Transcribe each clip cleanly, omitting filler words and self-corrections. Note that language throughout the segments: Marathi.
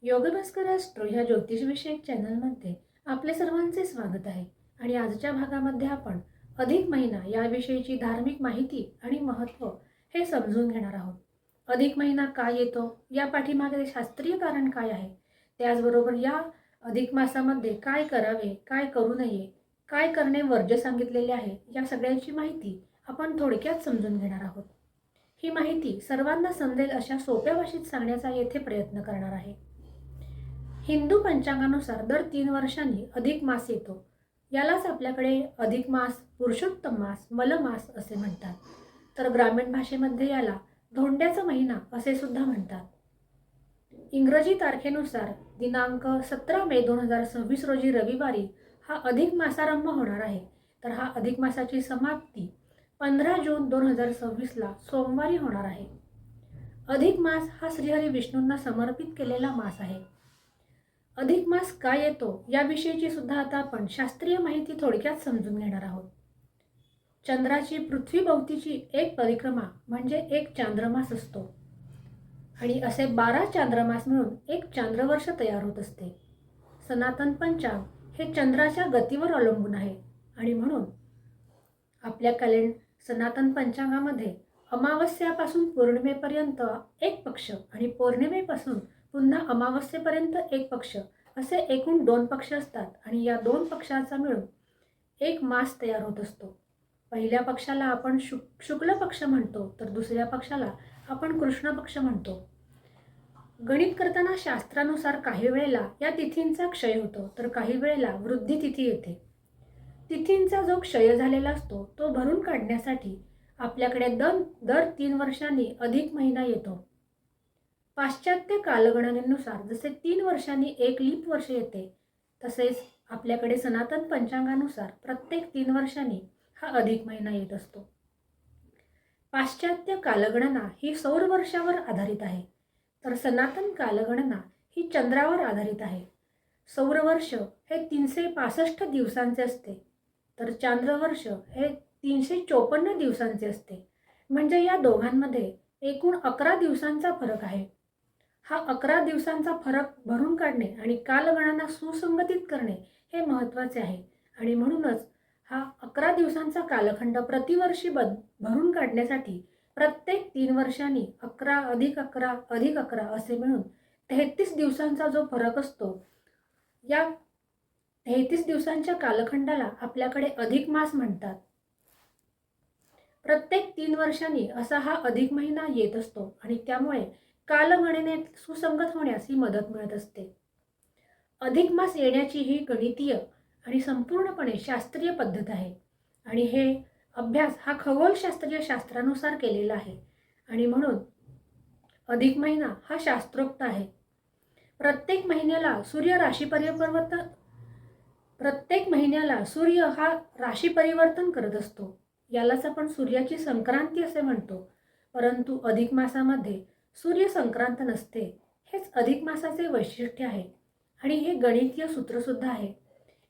योगभास्कर ॲस्ट्रो ह्या ज्योतिषविषयक चॅनलमध्ये आपले सर्वांचे स्वागत आहे. आणि आजच्या भागामध्ये आपण अधिक महिना याविषयीची धार्मिक माहिती आणि महत्त्व हे समजून घेणार आहोत. अधिक महिना का येतो, या पाठीमागे शास्त्रीय कारण काय आहे, त्याचबरोबर या अधिक मासामध्ये काय करावे, काय करू नये, काय करणे वर्ज्य सांगितलेले आहे, या सगळ्यांची माहिती आपण थोडक्यात समजून घेणार आहोत. ही माहिती सर्वांना समजेल अशा सोप्या भाषेत सांगण्याचा येथे प्रयत्न करणार आहे. हिंदू पंचांगानुसार दर 3 वर्षांनी अधिक मास येतो. यालाच आपल्याकडे अधिक मास, पुरुषोत्तम मास, मलमास असे म्हणतात. तर ग्रामीण भाषेमध्ये याला धोंड्याचा महिना असे सुद्धा म्हणतात. इंग्रजी तारखेनुसार दिनांक 17 मे 2026 रोजी रविवारी हा अधिक मासारंभ होणार आहे. तर हा अधिक मासाची समाप्ती 15 जून 2026ला सोमवारी होणार आहे. अधिक मास हा श्रीहरी विष्णूंना समर्पित केलेला मास आहे. अधिक मास का येतो याविषयीची सुद्धा आता आपण शास्त्रीय माहिती थोडक्यात समजून घेणार आहोत. चंद्राची पृथ्वीभोवतीची एक परिक्रमा म्हणजे एक चांद्रमास असतो आणि असे 12 चांद्रमास मिळून एक चांद्रवर्ष तयार होत असते. सनातन पंचांग हे चंद्राच्या गतीवर अवलंबून आहे आणि म्हणून आपल्या सनातन पंचांगामध्ये अमावस्यापासून पौर्णिमेपर्यंत एक पक्ष आणि पौर्णिमेपासून पुन्हा अमावस्येपर्यंत एक पक्ष असे एकूण 2 पक्ष असतात आणि या 2 पक्षांचा मिळून एक मास तयार होत असतो. पहिल्या पक्षाला आपण शुक्ल पक्ष म्हणतो, तर दुसऱ्या पक्षाला आपण कृष्ण पक्ष म्हणतो. गणित करताना शास्त्रानुसार काही वेळेला या तिथींचा क्षय होतो, तर काही वेळेला वृद्धी तिथी येते. तिथींचा जो क्षय झालेला असतो तो भरून काढण्यासाठी आपल्याकडे दर 3 वर्षांनी अधिक महिना येतो. पाश्चात्य कालगणनेनुसार जसे 3 वर्षांनी एक लीप वर्ष येते, तसेच आपल्याकडे सनातन पंचांगानुसार प्रत्येक 3 वर्षांनी हा अधिक महिना येत असतो. पाश्चात्य कालगणना ही सौर वर्षावर आधारित आहे, तर सनातन कालगणना ही चंद्रावर आधारित आहे. सौरवर्ष हे 365 दिवसांचे असते, तर चांद्रवर्ष हे 354 दिवसांचे असते. म्हणजे या दोघांमध्ये एकूण 11 दिवसांचा फरक आहे. हा 11 दिवसांचा फरक भरून काढणे आणि कालगणना सुसंगतीत करणे हे महत्त्वाचे आहे आणि म्हणूनच हा 11 दिवसांचा कालखंड प्रतिवर्षी भरून काढण्यासाठी प्रत्येक 3 वर्षांनी 11 अधिक 11 अधिक 11 असे मिळून 33 दिवसांचा जो फरक असतो, या 33 दिवसांच्या कालखंडाला आपल्याकडे अधिक मास म्हणतात. प्रत्येक 3 वर्षांनी असा हा अधिक महिना येत असतो आणि त्यामुळे कालगणनेत सुसंगत होण्यास ही मदत मिळत असते. अधिक मास येण्याची ही गणितीय आणि संपूर्णपणे शास्त्रीय पद्धत आहे आणि हे अभ्यास हा खगोलशास्त्रीय शास्त्रानुसार केलेला आहे आणि म्हणून अधिक महिना हा शास्त्रोक्त आहे. प्रत्येक महिन्याला सूर्य हा राशी परिवर्तन करत असतो. यालाच आपण सूर्याची संक्रांती असे म्हणतो. परंतु अधिक मासामध्ये सूर्य संक्रांत नसते. हेच अधिक मासाचे वैशिष्ट्य आहे आणि हे गणितीय सूत्रसुद्धा आहे.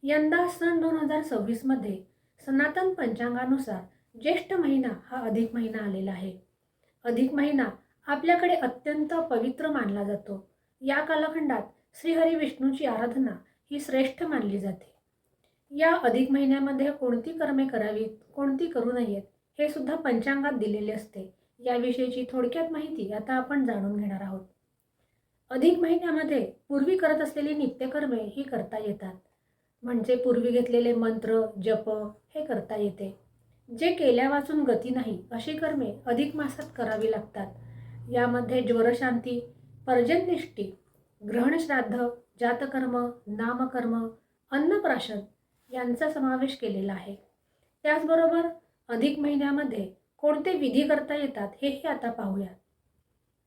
यंदा सन 2026 मध्ये सनातन पंचांगानुसार ज्येष्ठ महिना हा अधिक महिना आलेला आहे. अधिक महिना आपल्याकडे अत्यंत पवित्र मानला जातो. या कालखंडात श्रीहरी विष्णूची आराधना ही श्रेष्ठ मानली जाते. या अधिक महिन्यामध्ये कोणती कर्मे करावीत, कोणती करू नयेत हे सुद्धा पंचांगात दिलेले असते. याविषयीची थोडक्यात माहिती आता आपण जाणून घेणार आहोत. अधिक महिन्यामध्ये पूर्वी करत असलेली नित्यकर्मे ही करता येतात. म्हणजे पूर्वी घेतलेले मंत्र जप हे करता येते. जे केल्या वाचून गती नाही अशी कर्मे अधिक मासात करावी लागतात. यामध्ये ज्वरशांती, पर्जन्यष्टी, ग्रहणश्राद्ध, जातकर्म, नामकर्म, अन्नप्राशन यांचा समावेश केलेला आहे. त्याचबरोबर अधिक महिन्यामध्ये कोणते विधी करता येतात हेही आता पाहूया.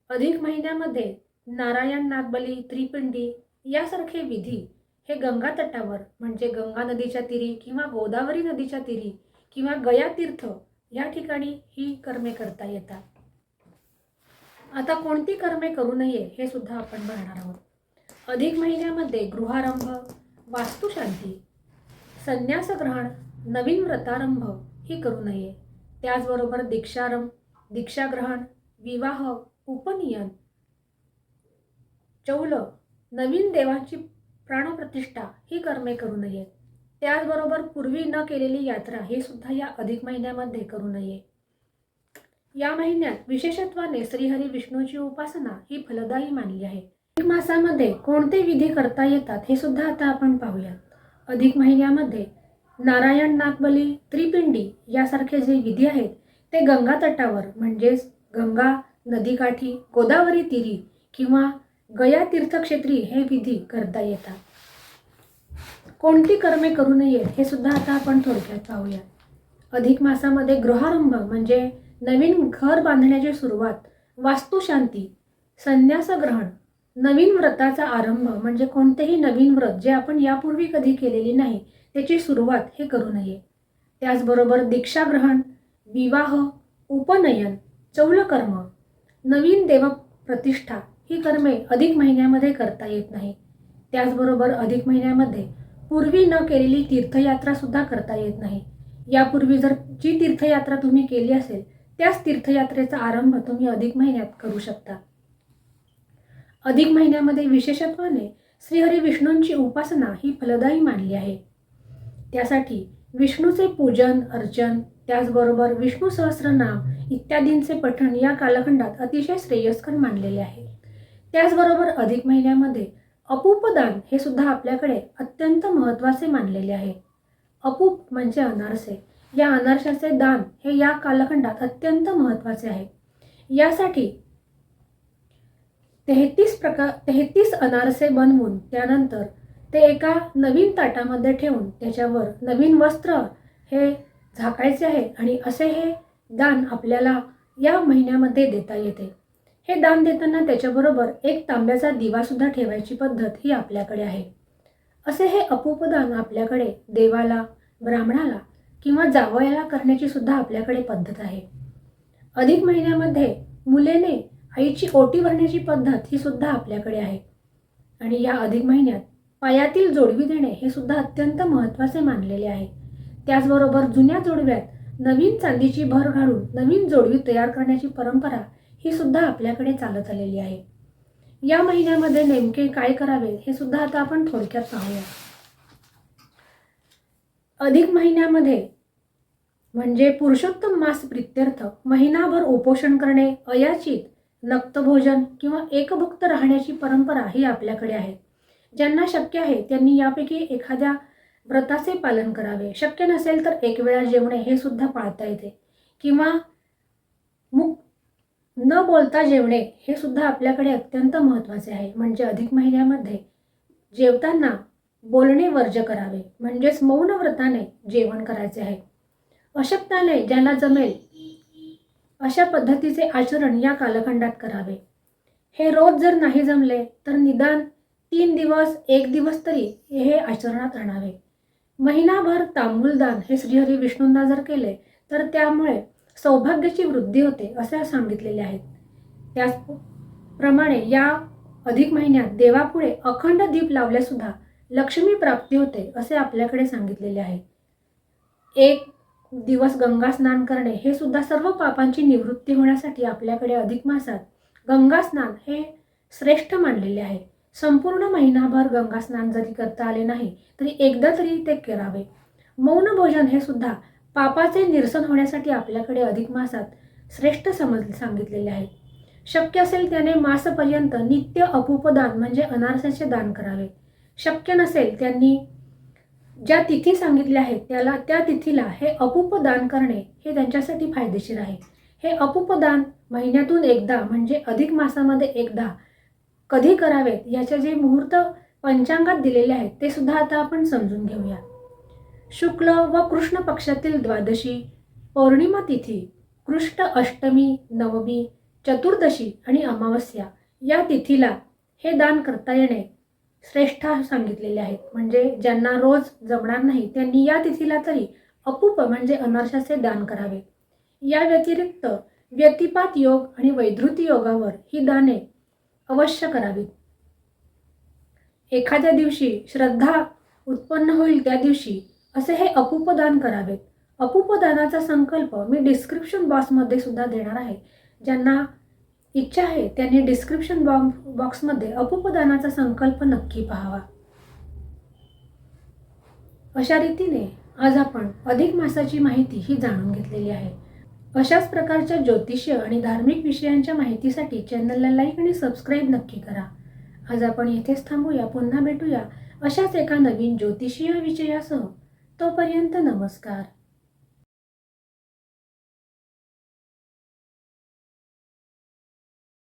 अधिक महिन्यामध्ये नारायण नागबली, त्रिपिंडी यासारखे विधी हे गंगा तटावर म्हणजे गंगा नदीच्या तीरी किंवा गोदावरी नदीच्या तीरी किंवा गया तीर्थ या ठिकाणी ही कर्मे करता येतात. आता कोणती कर्मे करू नये हे सुद्धा आपण पाहणार आहोत. अधिक महिन्यामध्ये गृहारंभ, वास्तुशांती, संन्यास ग्रहण, नवीन व्रतारंभ ही करू नये. त्याचबरोबर दीक्षाग्रहण, विवाह, उपनयन, चौल, नवीन देवाची प्राणप्रतिष्ठा ही कर्मे करू नये. त्याचबरोबर पूर्वी न केलेली यात्रा हे सुद्धा या अधिक महिन्यामध्ये करू नये. या महिन्यात विशेषत्वाने श्रीहरी विष्णूची उपासना ही फलदायी मानली आहे. अधिक मासामध्ये कोणते विधी करता येतात हे सुद्धा आता आपण पाहूयात. अधिक महिन्यामध्ये नारायण नागबली, त्रिपिंडी यासारखे जे विधी आहेत ते गंगा तटावर म्हणजेच गंगा नदीकाठी, गोदावरी तीरी किंवा गया तीर्थक्षेत्री हे विधी करता येतात. कोणती कर्मे करू नयेत हे सुद्धा आता आपण थोडक्यात पाहूया. अधिक मासामध्ये गृहारंभ म्हणजे नवीन घर बांधण्याची सुरुवात, वास्तुशांती, संन्यास ग्रहण, नवीन व्रताचा आरंभ म्हणजे कोणतेही नवीन व्रत जे आपण यापूर्वी कधी केलेली नाही त्याची सुरुवात हे करू नये. त्याचबरोबर दीक्षाग्रहण, विवाह, उपनयन, चौलकर्म, नवीन देवप्रतिष्ठा ही कर्मे अधिक महिन्यामध्ये करता येत नाही. त्याचबरोबर अधिक महिन्यामध्ये पूर्वी न केलेली तीर्थयात्रा सुद्धा करता येत नाही. यापूर्वी जर जी तीर्थयात्रा तुम्ही केली असेल त्याच तीर्थयात्रेचा आरंभ तुम्ही अधिक महिन्यात करू शकता. अधिक महिन्यामध्ये विशेषत्वाने श्रीहरी विष्णूंची उपासना ही फलदायी मानली आहे. त्यासाठी विष्णूचे पूजन अर्चन त्याचबरोबर विष्णू सहस्रनाम इत्यादींचे पठण या कालखंडात अतिशय श्रेयस्कर मानलेले आहे. त्याचबरोबर अधिक महिन्यामध्ये अपूपदान हे सुद्धा आपल्याकडे अत्यंत महत्त्वाचे मानलेले आहे. अपूप म्हणजे अनारसे. या अनारशाचे दान हे या कालखंडात अत्यंत महत्त्वाचे आहे. यासाठी 33 अनारसे बनवून त्यानंतर ते एका नवीन ताटामध्ये ठेवून त्याच्यावर नवीन वस्त्र हे झाकायचे आहे आणि असे हे दान आपल्याला या महिन्यामध्ये देता येते. हे दान देताना त्याच्याबरोबर एक तांब्याचा दिवासुद्धा ठेवायची पद्धत ही आपल्याकडे आहे. असे हे अपूपदान आपल्याकडे देवाला, ब्राह्मणाला किंवा जावयाला करण्याची सुद्धा आपल्याकडे पद्धत आहे. अधिक महिन्यामध्ये मुलेने आईची ओटी भरण्याची पद्धत ही सुद्धा आपल्याकडे आहे. आणि या अधिक महिन्यात पायातील जोडवी देणे हे सुद्धा अत्यंत महत्त्वाचे मानलेले आहे. त्याचबरोबर जुन्या जोडव्यात नवीन चांदीची भर घालून नवीन जोडवी तयार करण्याची परंपरा ही सुद्धा आपल्याकडे चालत आलेली आहे. या महिन्यामध्ये नेमके काय करावे हे सुद्धा आता आपण थोडक्यात पाहूया. अधिक महिन्यामध्ये म्हणजे पुरुषोत्तम मास प्रित्यर्थ महिनाभर उपोषण करणे, अयाचित नक्तभोजन किंवा एकभुक्त राहण्याची परंपरा ही आपल्याकडे आहे. ज्यांना शक्य आहे त्यांनी यापैकी एखाद्या व्रताचे पालन करावे. शक्य नसेल तर एक वेळा जेवणे हे सुद्धा पाळता येते किंवा न बोलता जेवणे हे सुद्धा आपल्याकडे अत्यंत महत्त्वाचे आहे. म्हणजे अधिक महिन्यामध्ये जेवताना बोलणे वर्ज्य करावे म्हणजेच मौन व्रताने जेवण करायचे आहे. अशक्ताने ज्यांना जमेल अशा पद्धतीचे आचरण या कालखंडात करावे. हे रोज जर नाही जमले तर निदान 3 दिवस 1 दिवस तरी हे आचरणात आणावे. महिनाभर तांबूलदान हे श्रीहरी विष्णूंना जर केले तर त्यामुळे सौभाग्याची वृद्धी होते असे सांगितलेले आहेत. त्याचप्रमाणे या अधिक महिन्यात देवापुढे अखंड दीप लावल्यासुद्धा लक्ष्मी प्राप्ती होते असे आपल्याकडे सांगितलेले आहे. 1 दिवस गंगा स्नान करणे हे सुद्धा सर्व पापांची निवृत्ती होण्यासाठी आपल्याकडे अधिक मासात गंगा स्नान हे श्रेष्ठ मानलेले आहे. संपूर्ण महिनाभर गंगा स्नान जरी करता आले नाही तरी एकदा तरी ते करावे. मौन भोजन हे सुद्धा पापाचे निरसन होण्यासाठी आपल्याकडे अधिक मासात श्रेष्ठ सांगितलेले आहे. शक्य असेल त्याने मासपर्यंत नित्य अपूपदान म्हणजे अनारसाचे दान करावे. शक्य नसेल त्यांनी ज्या तिथी सांगितल्या आहेत त्या तिथीला हे अपूपदान करणे हे त्यांच्यासाठी फायदेशीर आहे. हे अपूपदान महिन्यातून एकदा म्हणजे अधिक मासामध्ये एकदा कधी करावेत याचे जे मुहूर्त पंचांगात दिलेले आहेत ते सुद्धा आता आपण समजून घेऊया. शुक्ल व कृष्ण पक्षातील द्वादशी, पौर्णिमा तिथी, कृष्ण अष्टमी, नवमी, चतुर्दशी आणि अमावस्या या तिथीला हे दान करता येणे श्रेष्ठ सांगितलेले आहेत. म्हणजे ज्यांना रोज जमणार नाही त्यांनी या तिथीला तरी अपूप म्हणजे अनारशाचे दान करावे. या व्यतिरिक्त व्यतिपात योग आणि वैधृती योगावर ही दाने अवश्य करावीत. एखाद्या दिवशी श्रद्धा उत्पन्न होईल त्या दिवशी असे हे अपूपदान करावेत. अपूपदानाचा संकल्प मी डिस्क्रिप्शन बॉक्समध्ये सुद्धा देणार आहे. ज्यांना इच्छा आहे त्यांनी डिस्क्रिप्शन बॉक्समध्ये अपूपदानाचा संकल्प नक्की पाहावा. अशा रीतीने आज आपण अधिक मासाची माहिती ही जाणून घेतलेली आहे. अशाच प्रकारच्या ज्योतिष्य आणि धार्मिक विषयांच्या माहितीसाठी चॅनलला लाईक आणि सबस्क्राईब नक्की करा. आज आपण इथेच थांबूया. पुन्हा भेटूया अशाच एका नवीन ज्योतिषीय विषयासह. तोपर्यंत नमस्कार.